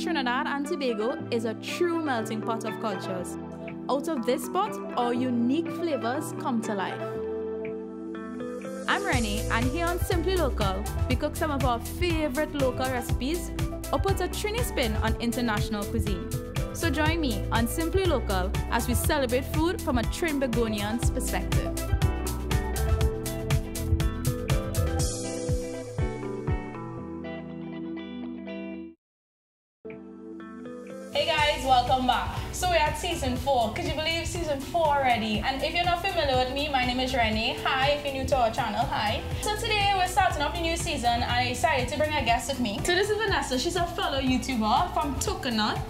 Trinidad and Tobago is a true melting pot of cultures. Out of this pot, our unique flavors come to life. I'm Rennie, and here on Simply Local, we cook some of our favorite local recipes or put a Trini spin on international cuisine. So join me on Simply Local as we celebrate food from a Trinbagonian's perspective. Hey guys, welcome back. So we're at season 4. Could you believe season 4 already? And if you're not familiar with me, my name is Rennie. Hi, if you're new to our channel, hi. So today we're starting off the new season and I decided to bring a guest with me. So this is Vanessa. She's a fellow YouTuber from Toconut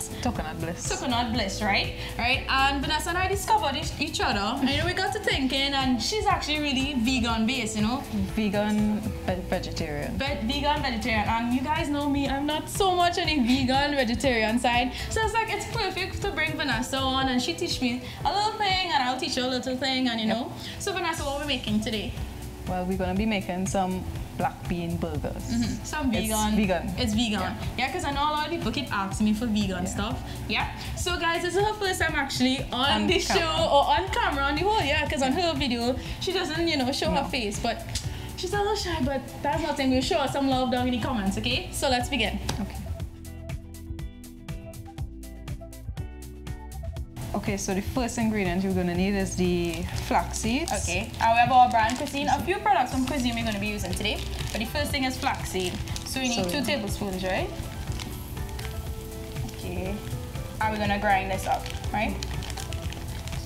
Bliss. Toconut Bliss, right? And Vanessa and I discovered each other. And we got to thinking, and she's actually really vegan based, you know? Vegan, vegetarian. Vegan, vegetarian. And you guys know me, I'm not so much on the vegan, vegetarian side. So it's like, it's perfect to bring Vanessa on and she teach me a little thing and I'll teach her a little thing and you know. So Vanessa, what are we making today? Well, we're gonna be making some black bean burgers. Some vegan. It's vegan. It's vegan. Yeah, because I know a lot of people keep asking me for vegan stuff. Yeah. So guys, this is her first time actually on the show or on camera on the whole, because on her video, she doesn't, you know, show her face, but she's a little shy, but that's nothing. We'll show her some love down in the comments, okay? So let's begin. Okay, so the first ingredient you're gonna need is the flax seeds. Okay, and we have our brand Cuisine. A few products from Cuisine we're gonna be using today. But the first thing is flax seed. So we need 2 tablespoons, right? Okay. And we're gonna grind this up, right?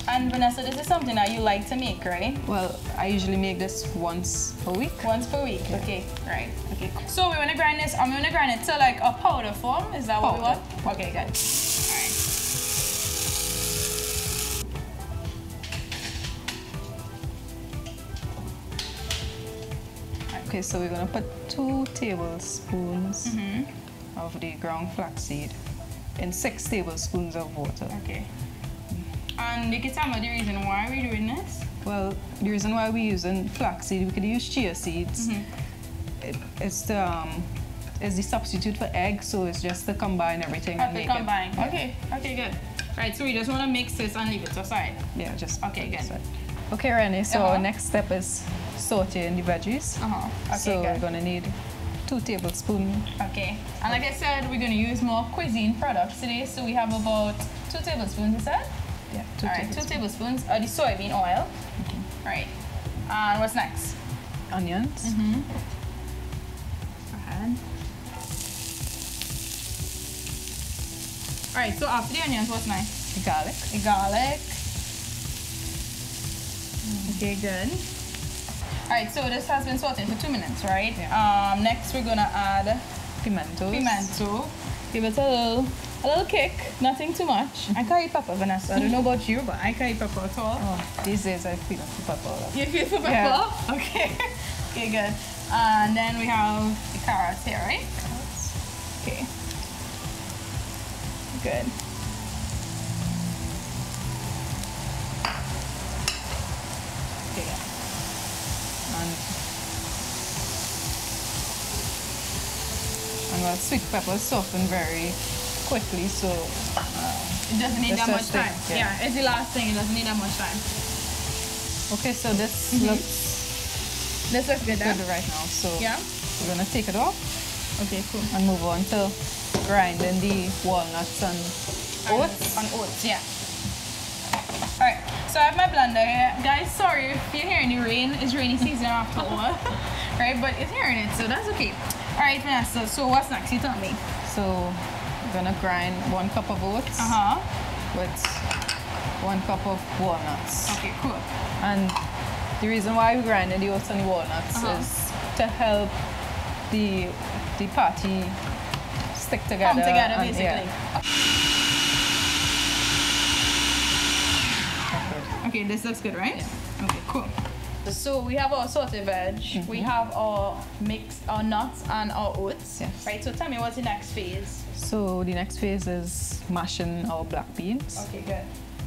And Vanessa, this is something that you like to make, right? Well, I usually make this once a week. Once per week, okay, right. Okay. So we wanna grind this, I'm gonna grind it to like a powder form. Is that what we want? Okay, good. Okay, so we're gonna put 2 tablespoons of the ground flaxseed in 6 tablespoons of water. Okay. And you can tell me the reason why we're doing this? Well, the reason why we're using flaxseed, we could use chia seeds. It's the substitute for egg, so it's just to combine everything and make it. Okay, okay, good. Right, so we just want to mix this and leave it aside. Yeah, just okay, good. Aside. Okay, Rennie, so our next step is sauteing the veggies. Okay, so we're gonna need 2 tablespoons. Okay, and like I said, we're gonna use more Cuisine products today. So we have about 2 tablespoons, is that? Yeah, 2 tablespoons of the soybean oil. Right. And what's next? Onions. Go ahead. Alright, so after the onions, what's next? The garlic. The garlic. Okay, good. Alright, so this has been sauteing for 2 minutes, right? Yeah. Next we're gonna add Pimento. Give it a little kick, nothing too much. I can't eat pepper, Vanessa. I don't know about you, but I can't eat pepper at all. Oh, these days I feel for pepper. You feel for pepper? Yeah. Okay. Okay, good. And then we have the carrots here, right? Carrots. Okay. Good. And well, sweet peppers soften very quickly, so it doesn't need that much time. Yeah, it's the last thing. It doesn't need that much time. Okay, so this looks good right now. So we're gonna take it off. Okay, cool. And move on to grinding the walnuts and oats. Yeah. All right. So I have my blender here. Guys, sorry if you're hearing the rain. It's rainy season after all. Right, but it's hearing it, so that's okay. All right, Vanessa, so what's next? You tell me. So we're gonna grind 1 cup of oats with 1 cup of walnuts. Okay, cool. And the reason why we grinded the oats and the walnuts is to help the patty stick together. Come together, basically. Okay, this looks good, right? Yeah. Okay, cool. So we have our sauté veg, we have our nuts and our oats. Yes. Right, so tell me what's the next phase? So the next phase is mashing our black beans. Okay, good.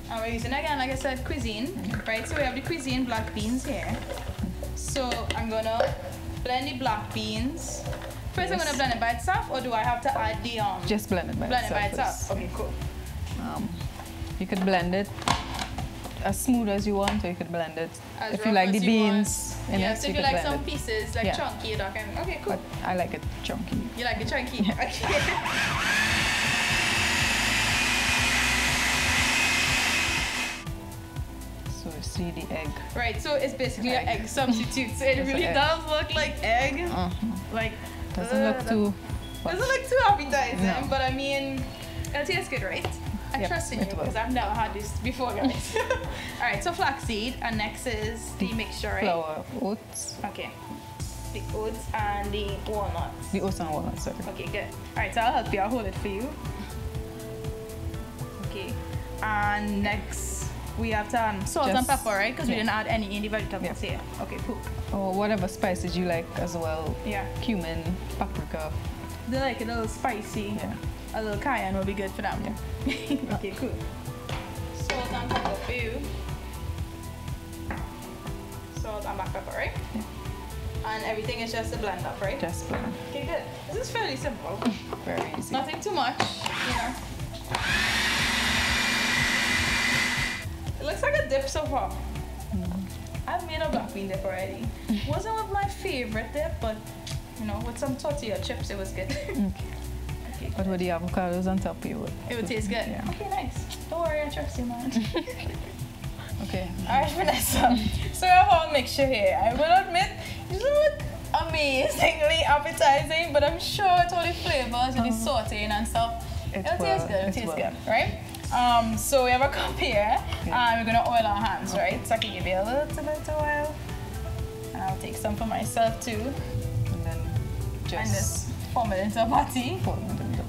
And we're using again, like I said, Cuisine. Right, so we have the Cuisine black beans here. So I'm gonna blend the black beans First, I'm gonna blend it by itself, or do I have to add the Just blend it by itself. First. Okay, cool. You could blend it as smooth as you want, or you could blend it As if you like the beans in yeah, it. so if you like some pieces like chunky, that kind of. Okay, cool. But I like it chunky. You like it chunky? Yeah. Okay. So you see the egg. Right, so it's basically an egg substitute. So it really does look like egg. Like doesn't look too appetizing, no. but I mean, it tastes good, right? I trust in you because I've never had this before, guys. All right, so flaxseed, and next is the mixture, right? Flour, oats. Okay. The oats and the walnuts. The oats and walnuts, sorry. Okay, good. All right, so I'll help you. I'll hold it for you. Okay. And next, we have to add salt and pepper, right? Because we didn't add any in the vegetables here. Okay, cool. Or whatever spices you like as well. Yeah. Cumin, paprika. They like it a little spicy. Yeah. A little cayenne will be good for them. Yeah. Okay, cool. Salt and pepper for you. Salt and black pepper, right? Yeah. And everything is just a blend up, right? Just blend. Okay, good. This is fairly simple. Very easy. Nothing too much, you know. It looks like a dip so far. I've made a black bean dip already. Wasn't with my favorite dip, but you know, with some tortilla chips, it was good. Okay, but with the avocados on top, it would taste good. Yeah. Okay, nice. Don't worry, I trust you, man. Okay. All right, Vanessa. So we have our mixture here. I will admit, it doesn't look amazingly appetizing, but I'm sure it's all the flavors and the sauteing and stuff. It'll taste good. It'll taste good, right? So we have a cup here, and we're gonna oil our hands, right? So I can give you a little bit of oil, and I'll take some for myself too. And then just form it into a patty.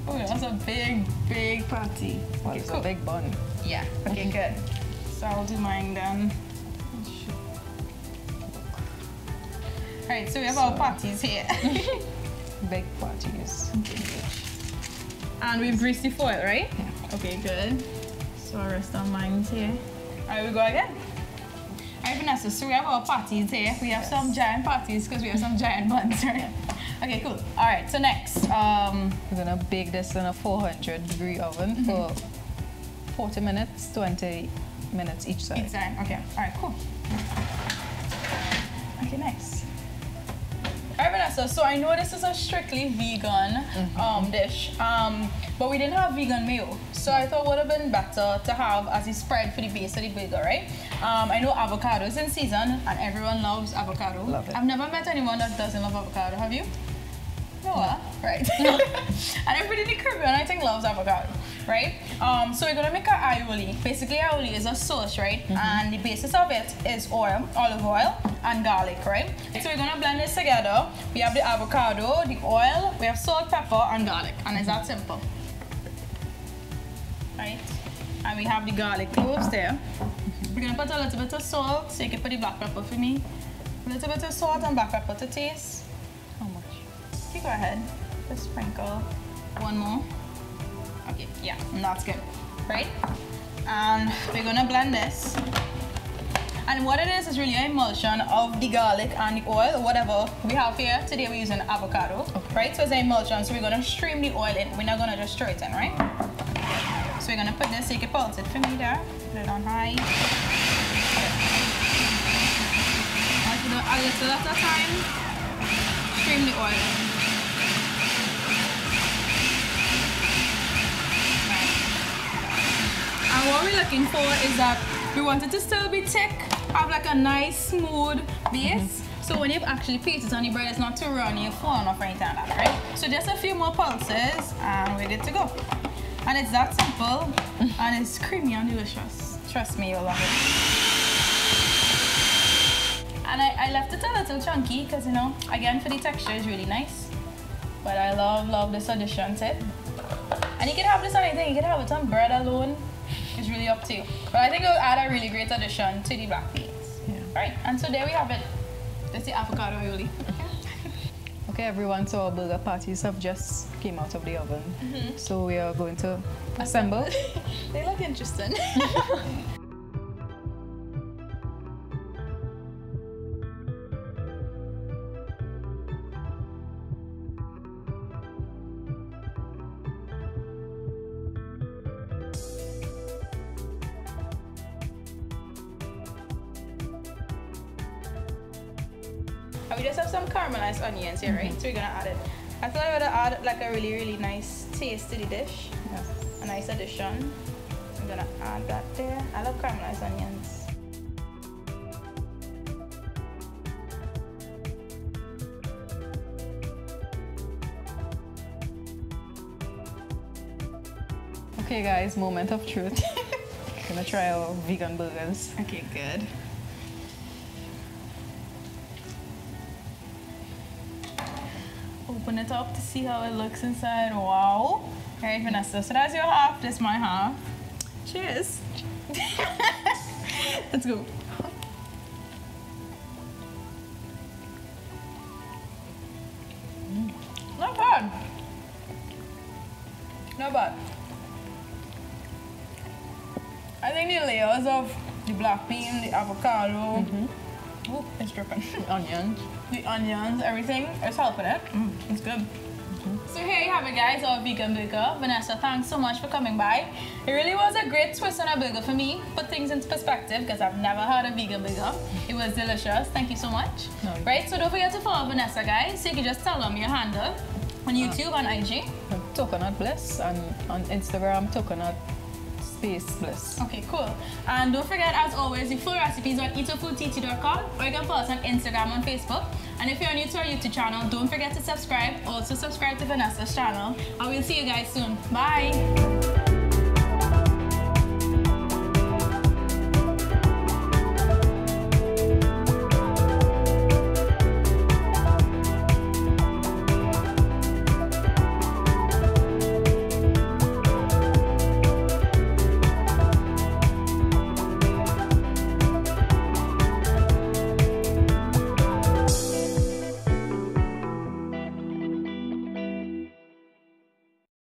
Oh, that's a big patty. Well, it's a big bun. Yeah. Okay, good. So I'll do mine then. Alright, so we have our patties here. Big patties. And we've greased the foil, right? Yeah. Okay, good. So I'll rest our minds here. Alright, we go again. Alright, Vanessa, so we have our patties here. We have some giant patties because we have some giant buns, right? Okay, cool. Alright, so next. We're gonna bake this in a 400-degree oven for 40 minutes, 20 minutes each side. Each side, okay. Alright, cool. Okay, nice. Alright, Vanessa, so I know this is a strictly vegan dish, but we didn't have vegan mayo. So I thought it would have been better to have as a spread for the base of the burger, right? I know avocado is in season and everyone loves avocado. Love it. I've never met anyone that doesn't love avocado, have you? No, right. And everybody in the Caribbean, I think, loves avocado, right? So we're gonna make an aioli. Basically, aioli is a sauce, right? And the basis of it is oil, olive oil, and garlic, right? So we're gonna blend this together. We have the avocado, the oil, we have salt, pepper, and garlic, and it's that simple, right? And we have the garlic cloves there. We're gonna put a little bit of salt, so you can put the black pepper for me. A little bit of salt and black pepper to taste. How much? Okay, go ahead. Just sprinkle one more. Okay, yeah, and that's good, right? And we're gonna blend this. And what it is really an emulsion of the garlic and the oil, or whatever we have here. Today we're using avocado, right? So it's an emulsion, so we're gonna stream the oil in. We're not gonna just stir it in, right? So we're gonna put this, so you can pulse it for me there. Put it on high. A little at a time, stream the oil in. And what we're looking for is that we want it to still be thick, have like a nice smooth base. So when you actually paste it on the bread, it's not too runny or falling off or anything like that, right? So just a few more pulses and we're good to go. And it's that simple and it's creamy and delicious. Trust me, you'll love it. And I left it a little chunky because, you know, again, for the texture is really nice. But I love this addition to it. And you can have this on anything. You can have it on bread alone. It's really up to you. But I think it will add a really great addition to the black beans. Yeah. Right, and so there we have it. That's the avocado aioli. Okay, everyone, so our burger patties have just came out of the oven. So we are going to assemble. They look interesting. And we just have some caramelized onions here, right? So we're gonna add it. I feel like we're gonna add like a really, really nice taste to the dish. Yes. A nice addition. I'm gonna add that there. I love caramelized onions. Okay guys, moment of truth. Gonna try our vegan burgers. Okay, good. Open it up to see how it looks inside. Wow. All right, Vanessa, so that's your half, this is my half. Cheers. Let's go. Not bad. Not bad. I think the layers of the black bean, the avocado, ooh, it's dripping. The onions, everything is helping it. It's good. So here you have it, guys, our vegan burger. Vanessa, thanks so much for coming by. It really was a great twist on a burger for me. Put things into perspective because I've never had a vegan burger. It was delicious. Thank you so much. Right, so don't forget to follow Vanessa, guys. So you can just tell them your handle on YouTube and IG. Toconut Bliss, and on Instagram, Toconut Bliss. Okay, cool. And don't forget, as always, the full recipes on eatahfoodtt.com, or you can follow us on Instagram and Facebook. And if you're new to our YouTube channel, don't forget to subscribe. Also subscribe to Vanessa's channel. And we'll see you guys soon. Bye.